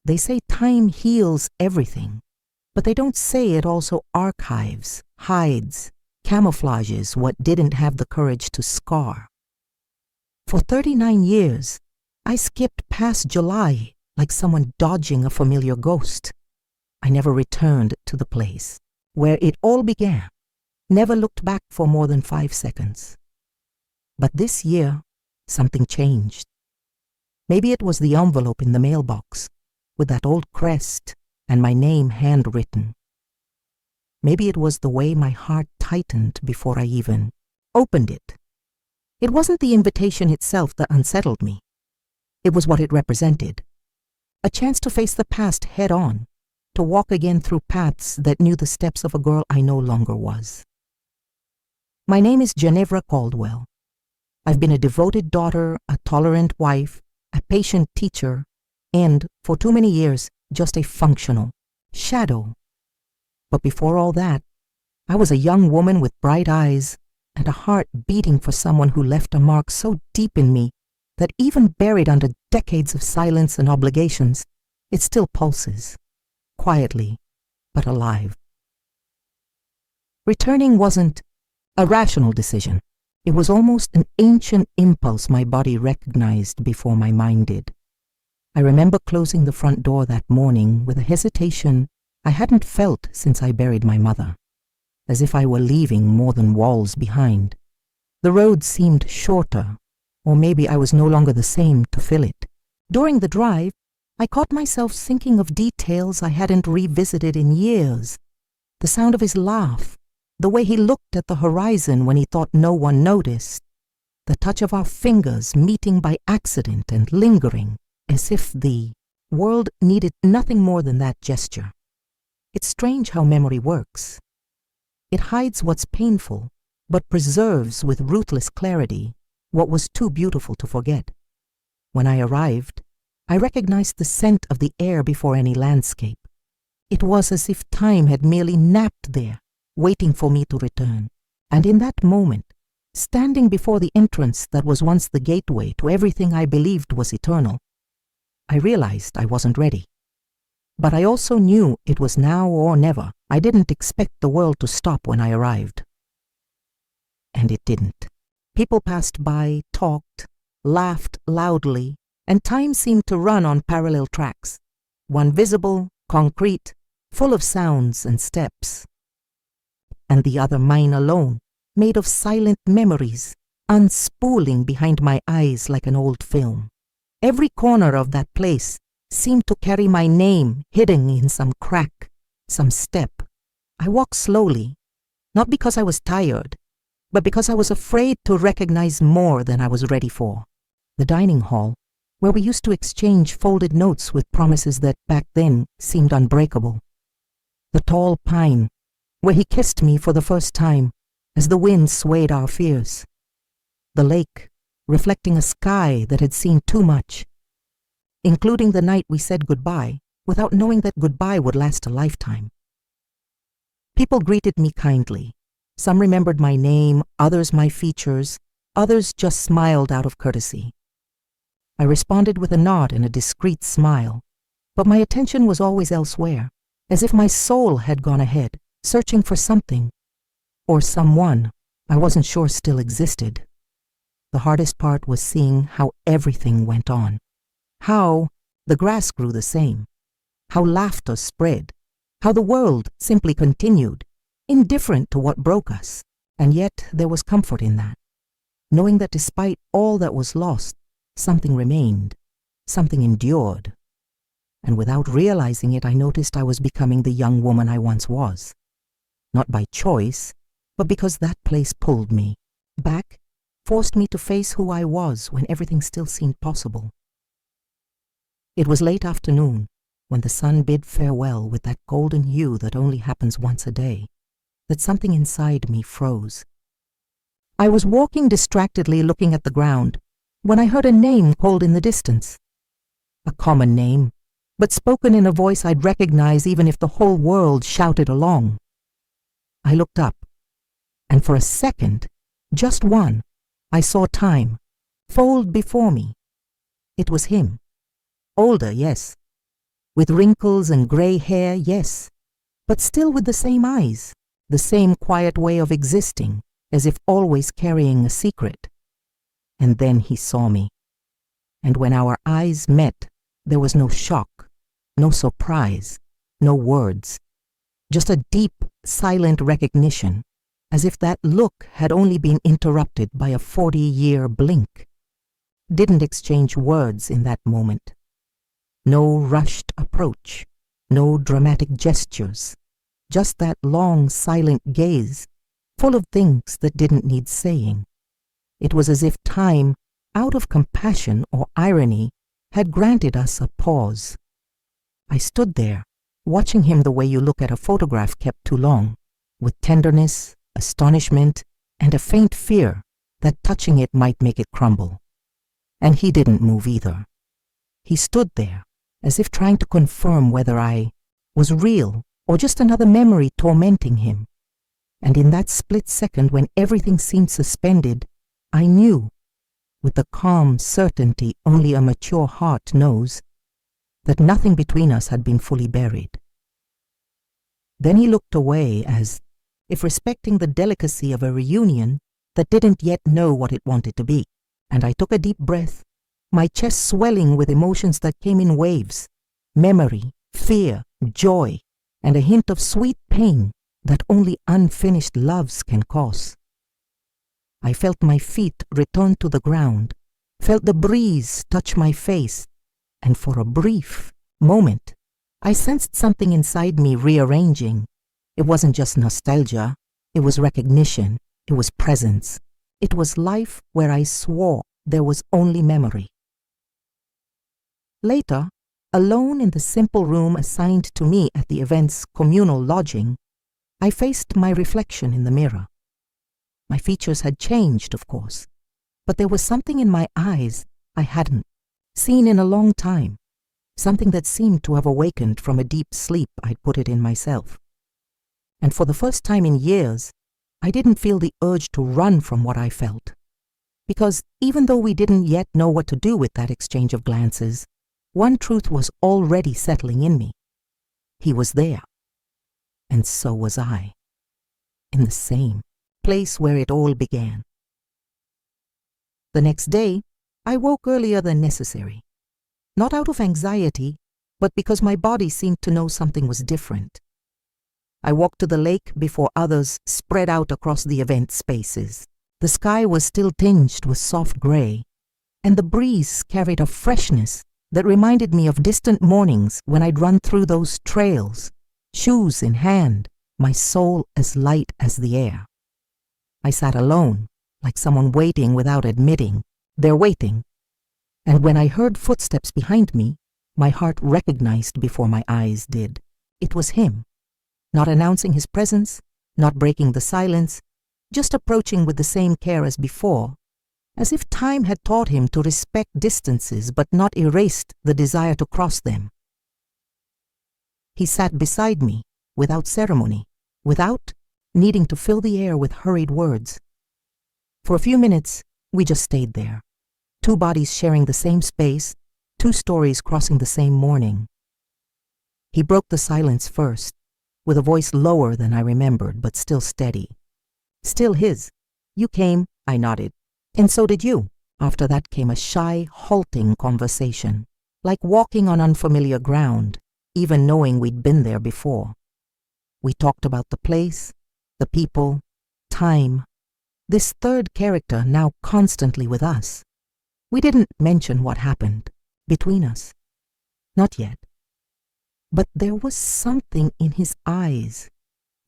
They say time heals everything, but they don't say it also archives, hides, camouflages what didn't have the courage to scar. For 39 years, I skipped past July like someone dodging a familiar ghost. I never returned to the place where it all began, never looked back for more than 5 seconds. But this year, something changed. Maybe it was the envelope in the mailbox with that old crest and my name handwritten. Maybe it was the way my heart tightened before I even opened it. It wasn't the invitation itself that unsettled me. It was what it represented. A chance to face the past head on, to walk again through paths that knew the steps of a girl I no longer was. My name is Genevra Caldwell. I've been a devoted daughter, a tolerant wife, a patient teacher, and, for too many years, just a functional shadow. But before all that, I was a young woman with bright eyes and a heart beating for someone who left a mark so deep in me that even buried under decades of silence and obligations, it still pulses, quietly but alive. Returning wasn't a rational decision. It was almost an ancient impulse my body recognized before my mind did. I remember closing the front door that morning with a hesitation I hadn't felt since I buried my mother, as if I were leaving more than walls behind. The road seemed shorter, or maybe I was no longer the same to fill it. During the drive, I caught myself thinking of details I hadn't revisited in years. The sound of his laugh, the way he looked at the horizon when he thought no one noticed, the touch of our fingers meeting by accident and lingering, as if the world needed nothing more than that gesture. It's strange how memory works. It hides what's painful, but preserves with ruthless clarity what was too beautiful to forget. When I arrived, I recognized the scent of the air before any landscape. It was as if time had merely napped there, waiting for me to return. And in that moment, standing before the entrance that was once the gateway to everything I believed was eternal, I realized I wasn't ready. But I also knew it was now or never. I didn't expect the world to stop when I arrived. And it didn't. People passed by, talked, laughed loudly, and time seemed to run on parallel tracks, one visible, concrete, full of sounds and steps, and the other mine alone, made of silent memories, unspooling behind my eyes like an old film. Every corner of that place seemed to carry my name hidden in some crack, some step. I walked slowly, not because I was tired, but because I was afraid to recognize more than I was ready for. The dining hall, where we used to exchange folded notes with promises that back then seemed unbreakable. The tall pine, where he kissed me for the first time as the wind swayed our fears. The lake, reflecting a sky that had seen too much, including the night we said goodbye without knowing that goodbye would last a lifetime. People greeted me kindly. Some remembered my name, others my features, others just smiled out of courtesy. I responded with a nod and a discreet smile, but my attention was always elsewhere, as if my soul had gone ahead, searching for something, or someone I wasn't sure still existed. The hardest part was seeing how everything went on, how the grass grew the same, how laughter spread, how the world simply continued, indifferent to what broke us, and yet there was comfort in that, knowing that despite all that was lost, something remained, something endured. And without realizing it, I noticed I was becoming the young woman I once was. Not by choice, but because that place pulled me back, forced me to face who I was when everything still seemed possible. It was late afternoon, when the sun bid farewell with that golden hue that only happens once a day, that something inside me froze. I was walking distractedly looking at the ground, when I heard a name called in the distance. A common name, but spoken in a voice I'd recognize even if the whole world shouted along. I looked up, and for a second, just one, I saw time fold before me. It was him. Older, yes, with wrinkles and gray hair, yes, but still with the same eyes, the same quiet way of existing, as if always carrying a secret. And then he saw me. And when our eyes met, there was no shock, no surprise, no words, just a deep, silent recognition, as if that look had only been interrupted by a 40-year blink. Didn't exchange words in that moment. No rushed approach, no dramatic gestures, just that long, silent gaze, full of things that didn't need saying. It was as if time, out of compassion or irony, had granted us a pause. I stood there, watching him the way you look at a photograph kept too long, with tenderness, astonishment, and a faint fear that touching it might make it crumble. And he didn't move either. He stood there, as if trying to confirm whether I was real or just another memory tormenting him. And in that split second when everything seemed suspended, I knew, with the calm certainty only a mature heart knows, that nothing between us had been fully buried. Then he looked away as if respecting the delicacy of a reunion that didn't yet know what it wanted to be, and I took a deep breath, my chest swelling with emotions that came in waves, memory, fear, joy, and a hint of sweet pain that only unfinished loves can cause. I felt my feet return to the ground, felt the breeze touch my face, and for a brief moment, I sensed something inside me rearranging. It wasn't just nostalgia, it was recognition, it was presence. It was life where I swore there was only memory. Later, alone in the simple room assigned to me at the event's communal lodging, I faced my reflection in the mirror. My features had changed, of course, but there was something in my eyes I hadn't seen in a long time, something that seemed to have awakened from a deep sleep I'd put it in myself. And for the first time in years, I didn't feel the urge to run from what I felt. Because even though we didn't yet know what to do with that exchange of glances, one truth was already settling in me. He was there. And so was I. In the same place where it all began. The next day, I woke earlier than necessary. Not out of anxiety, but because my body seemed to know something was different. I walked to the lake before others spread out across the event spaces. The sky was still tinged with soft gray, and the breeze carried a freshness that reminded me of distant mornings when I'd run through those trails, shoes in hand, my soul as light as the air. I sat alone, like someone waiting without admitting they're waiting. And when I heard footsteps behind me, my heart recognized before my eyes did. It was him. Not announcing his presence, not breaking the silence, just approaching with the same care as before, as if time had taught him to respect distances but not erased the desire to cross them. He sat beside me, without ceremony, without needing to fill the air with hurried words. For a few minutes, we just stayed there, two bodies sharing the same space, two stories crossing the same morning. He broke the silence first, with a voice lower than I remembered, but still steady. Still his. You came, I nodded. And so did you. After that came a shy, halting conversation, like walking on unfamiliar ground, even knowing we'd been there before. We talked about the place, the people, time, this third character now constantly with us. We didn't mention what happened between us. Not yet. But there was something in his eyes,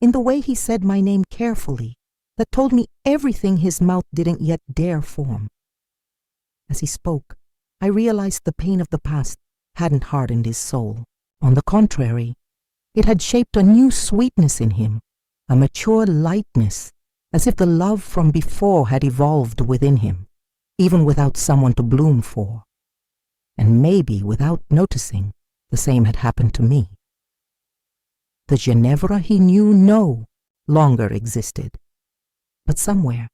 in the way he said my name carefully, that told me everything his mouth didn't yet dare form. As he spoke, I realized the pain of the past hadn't hardened his soul. On the contrary, it had shaped a new sweetness in him, a mature lightness, as if the love from before had evolved within him, even without someone to bloom for. And maybe without noticing, the same had happened to me. The Genevra he knew no longer existed. But somewhere,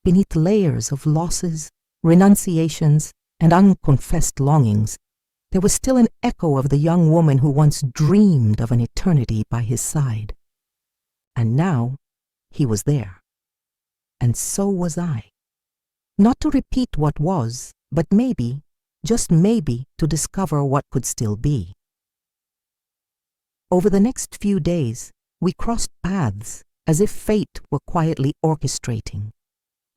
beneath layers of losses, renunciations, and unconfessed longings, There was still an echo of the young woman who once dreamed of an eternity by his side. And now he was there. And so was I. Not to repeat what was, but maybe, just maybe, to discover what could still be. Over the next few days, we crossed paths as if fate were quietly orchestrating.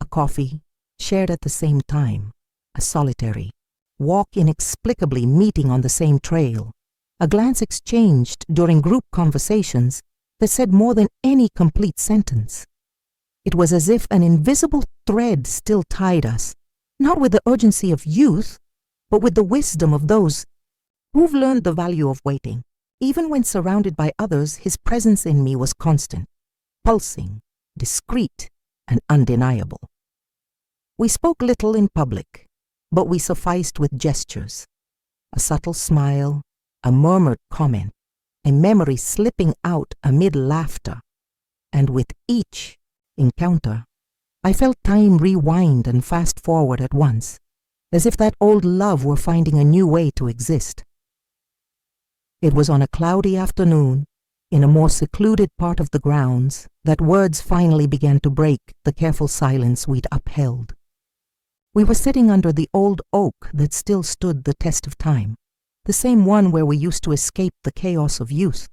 A coffee, shared at the same time, a solitary walk inexplicably meeting on the same trail, a glance exchanged during group conversations that said more than any complete sentence. It was as if an invisible thread still tied us, not with the urgency of youth, but with the wisdom of those who've learned the value of waiting. Even when surrounded by others, his presence in me was constant, pulsing, discreet, and undeniable. We spoke little in public, but we sufficed with gestures. A subtle smile, a murmured comment, a memory slipping out amid laughter. And with each encounter, I felt time rewind and fast forward at once, as if that old love were finding a new way to exist. It was on a cloudy afternoon, in a more secluded part of the grounds, that words finally began to break the careful silence we'd upheld. We were sitting under the old oak that still stood the test of time, the same one where we used to escape the chaos of youth.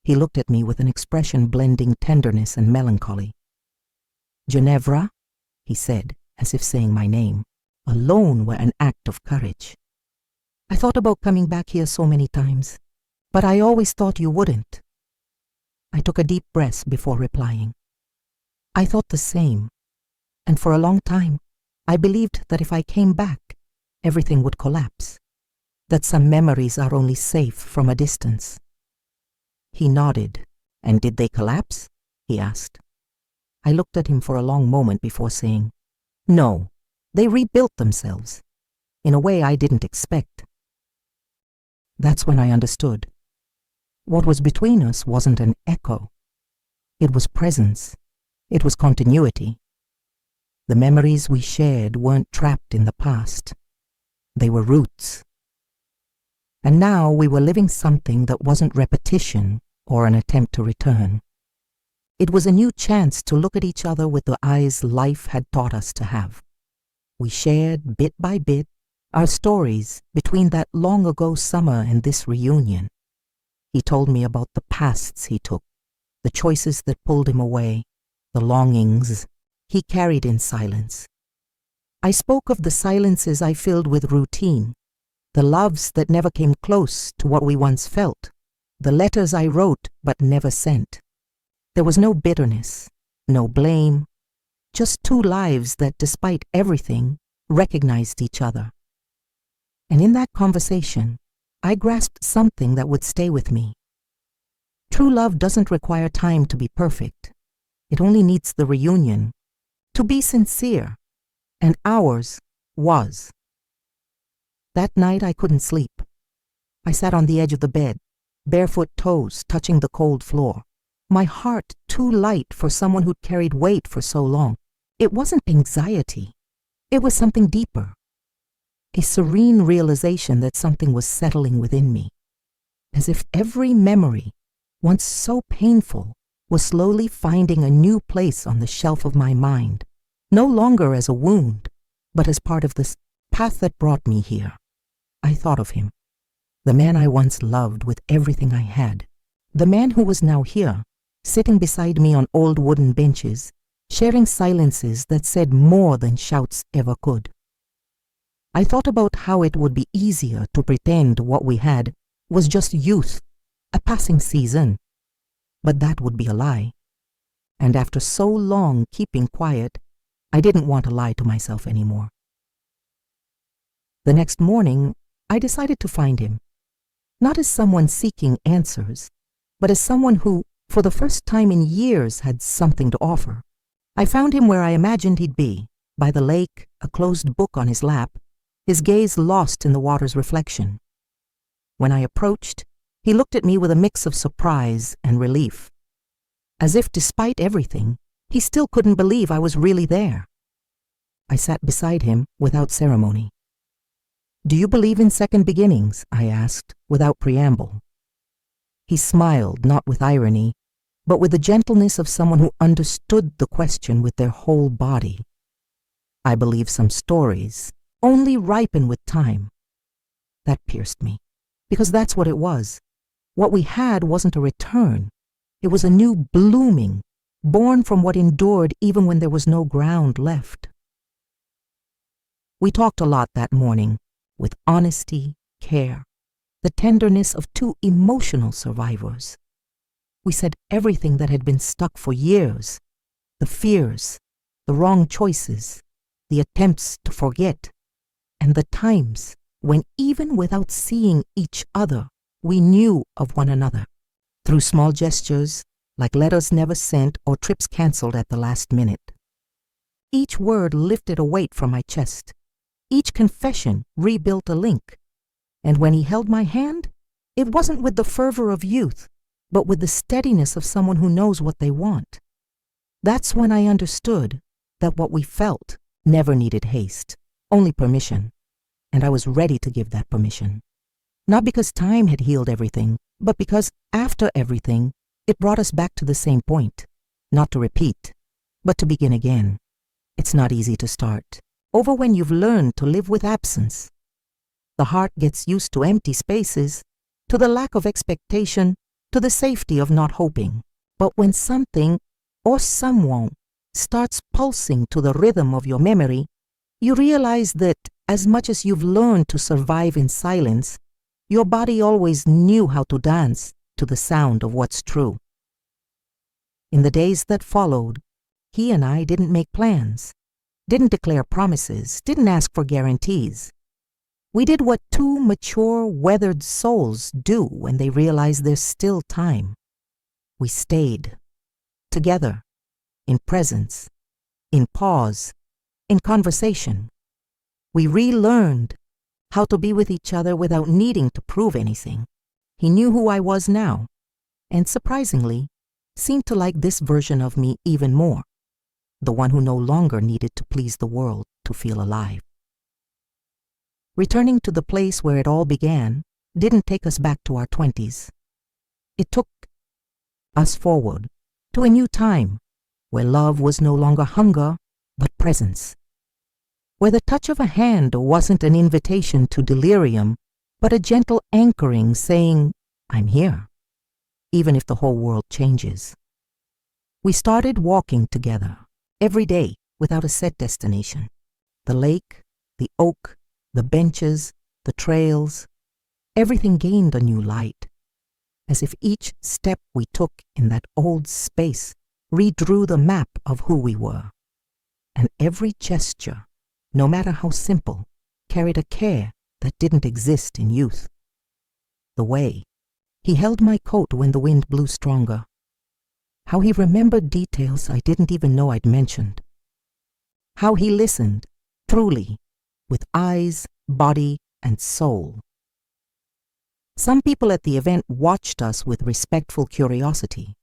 He looked at me with an expression blending tenderness and melancholy. "Genevra," he said, as if saying my name, alone were an act of courage. "I thought about coming back here so many times, but I always thought you wouldn't." I took a deep breath before replying. I thought the same, and for a long time, I believed that if I came back, everything would collapse, that some memories are only safe from a distance. He nodded. "And did they collapse?" he asked. I looked at him for a long moment before saying, "No, they rebuilt themselves, in a way I didn't expect." That's when I understood. What was between us wasn't an echo. It was presence. It was continuity. The memories we shared weren't trapped in the past. They were roots. And now we were living something that wasn't repetition or an attempt to return. It was a new chance to look at each other with the eyes life had taught us to have. We shared, bit by bit, our stories between that long-ago summer and this reunion. He told me about the pasts he took, the choices that pulled him away, the longings he carried in silence. I spoke of the silences I filled with routine, the loves that never came close to what we once felt, the letters I wrote but never sent. There was no bitterness, no blame, just two lives that, despite everything, recognized each other. And in that conversation, I grasped something that would stay with me. True love doesn't require time to be perfect. It only needs the reunion, to be sincere, and ours was. That night I couldn't sleep. I sat on the edge of the bed, barefoot toes touching the cold floor, my heart too light for someone who'd carried weight for so long. It wasn't anxiety. It was something deeper. A serene realization that something was settling within me, as if every memory, once so painful, was slowly finding a new place on the shelf of my mind, no longer as a wound, but as part of this path that brought me here. I thought of him, the man I once loved with everything I had, the man who was now here, sitting beside me on old wooden benches, sharing silences that said more than shouts ever could. I thought about how it would be easier to pretend what we had was just youth, a passing season. But that would be a lie. And after so long keeping quiet, I didn't want to lie to myself anymore. The next morning, I decided to find him, not as someone seeking answers, but as someone who, for the first time in years, had something to offer. I found him where I imagined he'd be, by the lake, a closed book on his lap, his gaze lost in the water's reflection. When I approached, he looked at me with a mix of surprise and relief, as if despite everything, he still couldn't believe I was really there. I sat beside him without ceremony. "Do you believe in second beginnings?" I asked, without preamble. He smiled, not with irony, but with the gentleness of someone who understood the question with their whole body. "I believe some stories only ripen with time." That pierced me, because that's what it was. What we had wasn't a return. It was a new blooming, born from what endured even when there was no ground left. We talked a lot that morning, with honesty, care, the tenderness of two emotional survivors. We said everything that had been stuck for years, the fears, the wrong choices, the attempts to forget, and the times when even without seeing each other, we knew of one another, through small gestures, like letters never sent or trips canceled at the last minute. Each word lifted a weight from my chest. Each confession rebuilt a link. And when he held my hand, it wasn't with the fervor of youth, but with the steadiness of someone who knows what they want. That's when I understood that what we felt never needed haste, only permission. And I was ready to give that permission. Not because time had healed everything, but because after everything, it brought us back to the same point. Not to repeat, but to begin again. It's not easy to start. Over when you've learned to live with absence. The heart gets used to empty spaces, to the lack of expectation, to the safety of not hoping. But when something or someone starts pulsing to the rhythm of your memory, you realize that as much as you've learned to survive in silence, your body always knew how to dance to the sound of what's true. In the days that followed, he and I didn't make plans, didn't declare promises, didn't ask for guarantees. We did what two mature, weathered souls do when they realize there's still time. We stayed, together, in presence, in pause, in conversation. We relearned how to be with each other without needing to prove anything. He knew who I was now, and surprisingly, seemed to like this version of me even more, the one who no longer needed to please the world to feel alive. Returning to the place where it all began didn't take us back to our 20s. It took us forward to a new time where love was no longer hunger, but presence. Where the touch of a hand wasn't an invitation to delirium, but a gentle anchoring saying, "I'm here," even if the whole world changes. We started walking together, every day without a set destination. The lake, the oak, the benches, the trails, everything gained a new light, as if each step we took in that old space redrew the map of who we were. And every gesture, no matter how simple, carried a care that didn't exist in youth. The way he held my coat when the wind blew stronger. How he remembered details I didn't even know I'd mentioned. How he listened, truly, with eyes, body, and soul. Some people at the event watched us with respectful curiosity.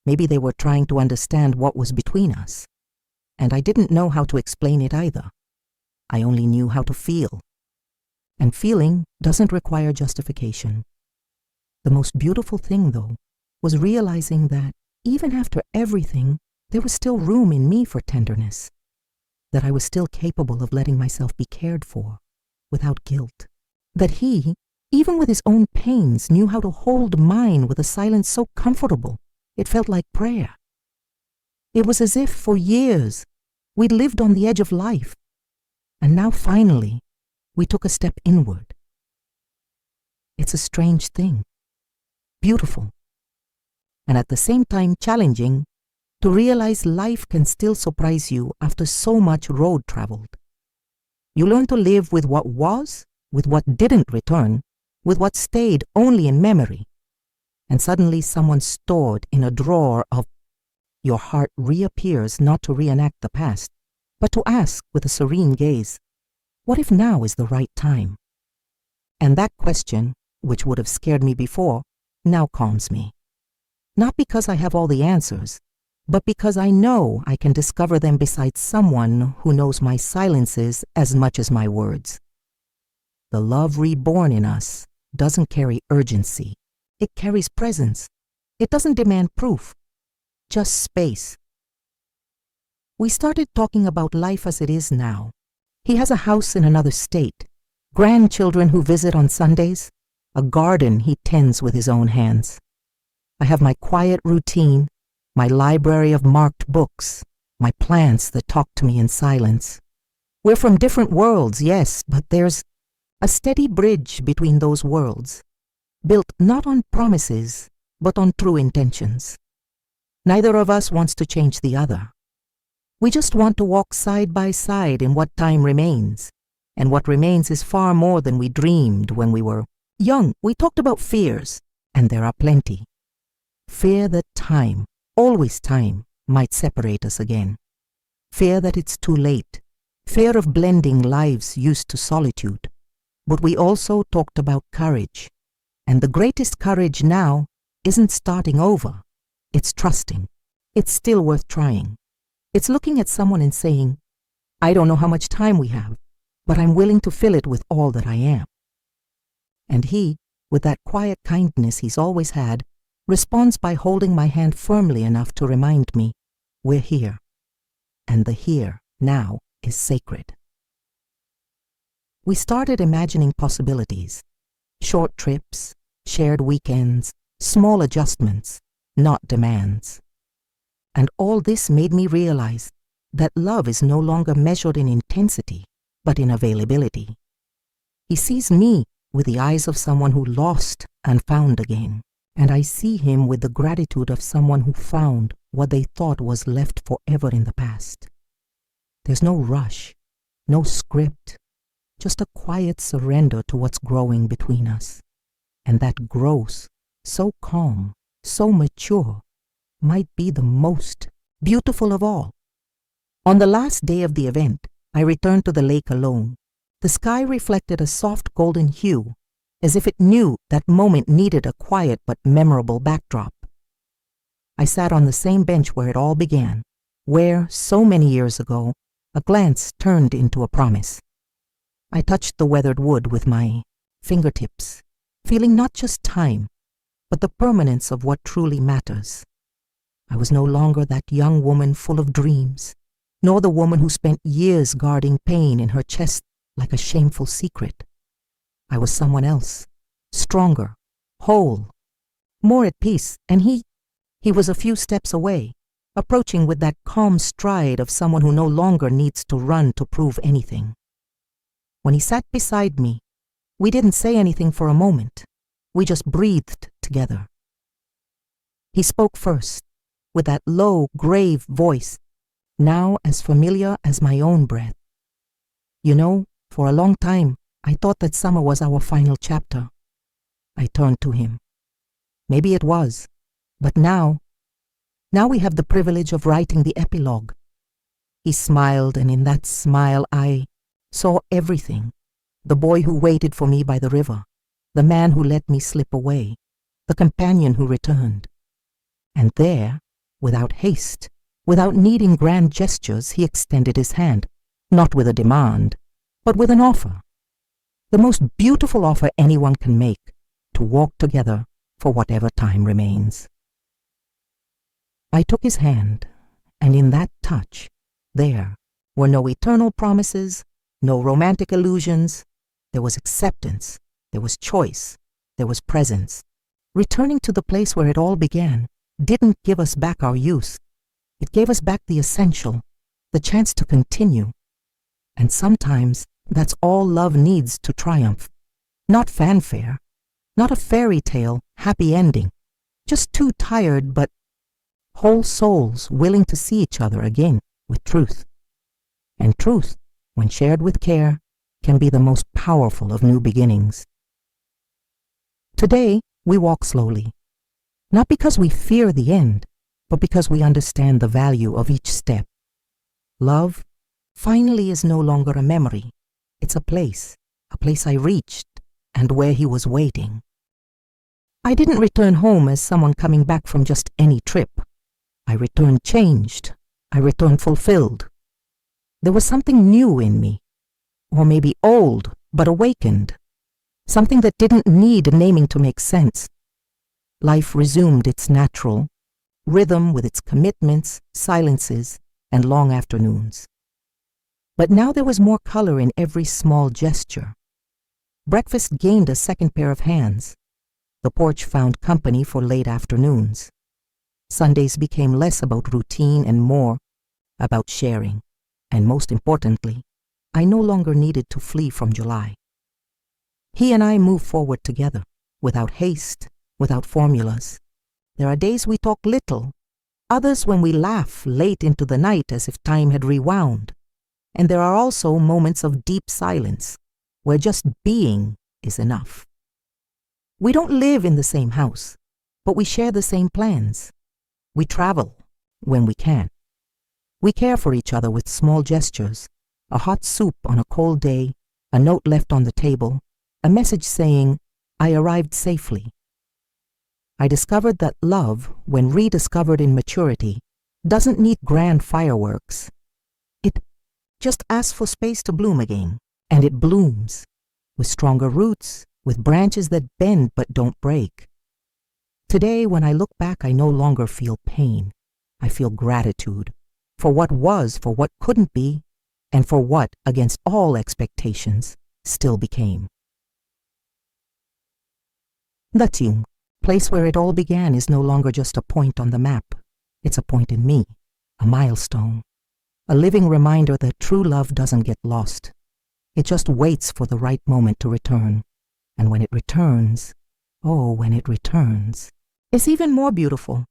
Maybe they were trying to understand what was between us, and I didn't know how to explain it either. I only knew how to feel. And feeling doesn't require justification. The most beautiful thing, though, was realizing that even after everything, there was still room in me for tenderness. That I was still capable of letting myself be cared for, without guilt. That he, even with his own pains, knew how to hold mine with a silence so comfortable, it felt like prayer. It was as if, for years, we'd lived on the edge of life, and now finally, we took a step inward. It's a strange thing, beautiful, and at the same time challenging, to realize life can still surprise you after so much road traveled. You learn to live with what was, with what didn't return, with what stayed only in memory, and suddenly someone stored in a drawer of your heart reappears not to reenact the past, but to ask with a serene gaze, what if now is the right time? And that question, which would have scared me before, now calms me. Not because I have all the answers, but because I know I can discover them beside someone who knows my silences as much as my words. The love reborn in us doesn't carry urgency. It carries presence. It doesn't demand proof, just space. We started talking about life as it is now. He has a house in another state, grandchildren who visit on Sundays, a garden he tends with his own hands. I have my quiet routine, my library of marked books, my plants that talk to me in silence. We're from different worlds, yes, but there's a steady bridge between those worlds, built not on promises, but on true intentions. Neither of us wants to change the other. We just want to walk side by side in what time remains, and what remains is far more than we dreamed when we were young. We talked about fears, and there are plenty. Fear that time, always time, might separate us again. Fear that it's too late. Fear of blending lives used to solitude. But we also talked about courage. And the greatest courage now isn't starting over. It's trusting. It's still worth trying. It's looking at someone and saying, I don't know how much time we have, but I'm willing to fill it with all that I am. And he, with that quiet kindness he's always had, responds by holding my hand firmly enough to remind me, we're here. And the here, now, is sacred. We started imagining possibilities. Short trips, shared weekends, small adjustments, not demands. And all this made me realize that love is no longer measured in intensity, but in availability. He sees me with the eyes of someone who lost and found again, and I see him with the gratitude of someone who found what they thought was left forever in the past. There's no rush, no script, just a quiet surrender to what's growing between us. And that grows, so calm, so mature, might be the most beautiful of all. On the last day of the event, I returned to the lake alone. The sky reflected a soft golden hue, as if it knew that moment needed a quiet but memorable backdrop. I sat on the same bench where it all began, where, so many years ago, a glance turned into a promise. I touched the weathered wood with my fingertips, feeling not just time, but the permanence of what truly matters. I was no longer that young woman full of dreams, nor the woman who spent years guarding pain in her chest like a shameful secret. I was someone else, stronger, whole, more at peace, and he was a few steps away, approaching with that calm stride of someone who no longer needs to run to prove anything. When he sat beside me, we didn't say anything for a moment. We just breathed together. He spoke first, with that low, grave voice, now as familiar as my own breath. You know, for a long time, I thought that summer was our final chapter. I turned to him. Maybe it was, but now we have the privilege of writing the epilogue. He smiled, and in that smile I saw everything. The boy who waited for me by the river, the man who let me slip away, the companion who returned. And there, without haste, without needing grand gestures, he extended his hand, not with a demand, but with an offer. The most beautiful offer anyone can make, to walk together for whatever time remains. I took his hand, and in that touch, there were no eternal promises, no romantic illusions. There was acceptance, there was choice, there was presence. Returning to the place where it all began didn't give us back our youth. It gave us back the essential, the chance to continue. And sometimes that's all love needs to triumph. Not fanfare, not a fairy tale, happy ending, just two tired but whole souls willing to see each other again with truth. And truth, when shared with care, can be the most powerful of new beginnings. Today, we walk slowly, not because we fear the end, but because we understand the value of each step. Love finally is no longer a memory. It's a place I reached, and where he was waiting. I didn't return home as someone coming back from just any trip. I returned changed. I returned fulfilled. There was something new in me, or maybe old, but awakened, something that didn't need naming to make sense. Life resumed its natural rhythm with its commitments, silences, and long afternoons. But now there was more color in every small gesture. Breakfast gained a second pair of hands. The porch found company for late afternoons. Sundays became less about routine and more about sharing. And most importantly, I no longer needed to flee from July. He and I moved forward together, without haste, without formulas. There are days we talk little, others when we laugh late into the night as if time had rewound. And there are also moments of deep silence, where just being is enough. We don't live in the same house, but we share the same plans. We travel when we can. We care for each other with small gestures, a hot soup on a cold day, a note left on the table, a message saying, "I arrived safely." I discovered that love, when rediscovered in maturity, doesn't need grand fireworks. It just asks for space to bloom again, and it blooms, with stronger roots, with branches that bend but don't break. Today, when I look back, I no longer feel pain. I feel gratitude for what was, for what couldn't be, and for what, against all expectations, still became. The place where it all began is no longer just a point on the map. It's a point in me, a milestone, a living reminder that true love doesn't get lost. It just waits for the right moment to return. And when it returns, oh, when it returns, it's even more beautiful